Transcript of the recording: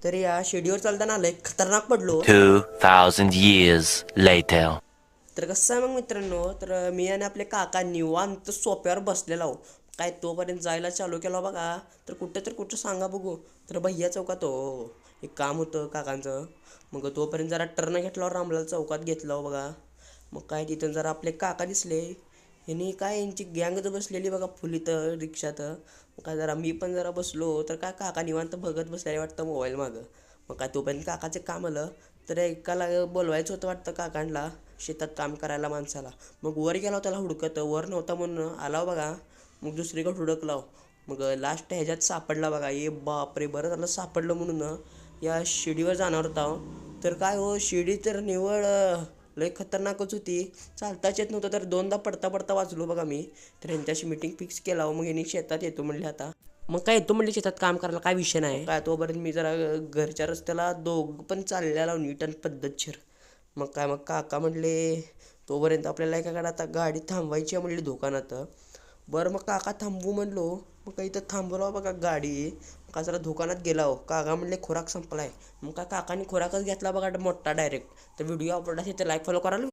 तर या शिडीवर चालताना लय खतरनाक पडलो. 2,000 years later. तर कसं आहे मग मित्रांनो, तर मी आणि आपले काका निवांत सोप्यावर बसलेलो आहो. काय तोपर्यंत जायला चालू केलं बघा. तर कुठं सांगा बघू. तर भैया चौकात हो, एक काम होतं काकांचं. मग तोपर्यंत जरा टर्न घेतल्यावर रामलाल चौकात घेतलं बघा. मग काय तिथून जरा आपले काका दिसले. यांनी काय यांची गँगच बसलेली बघा फुल इथं रिक्षात. मग काय जरा मी पण जरा बसलो, तर काय काका निवांत बघत बसलेले वाटतं मोबाईल मागं. मग काय तोपर्यंत काकाचे काम आलं. तर एकाला बोलवायचं होतं वाटतं काकांना शेतात काम करायला माणसाला. मग वर गेला त्याला हुडकत, वर नव्हता म्हणून आला बघा. मग दुसरीकडे हुडकला. मग लास्ट ह्याच्यात सापडला बघा. ये बापरे, बरं झालं सापडलं म्हणून या शिडीवर जाणार होता हो. तर काय हो, शिडी तर निवळ लय खतरनाकच होती. चालताच येत नव्हतं, तर दोनदा पडता पडता वाचलो बघा मी. तर यांच्याशी मीटिंग फिक्स केला हो. मग यांनी शेतात येतो म्हणले आता. मग काय येतो म्हणले शेतात काम करायला, काय विषय नाही. काय तोपर्यंत मी जरा घरच्या रस्त्याला दोघं पण चाललेला नीट आणि पद्धतशीर. मग काय, मग काका म्हणले तोपर्यंत आपल्याला एकाकडे आता गाडी थांबवायची आहे म्हणली दुकानात. बरं मग काका थांबवू म्हणलो. मग काय इथं थांबवलं बघा गाडी. का जरा दुकानात गेला हो. काका म्हणले खुराक संपलाय. मग काय काकाने खुराकच घेतला बघा मोठा डायरेक्ट. तर व्हिडिओ आवडला असेल तर लाईक फॉलो कराल.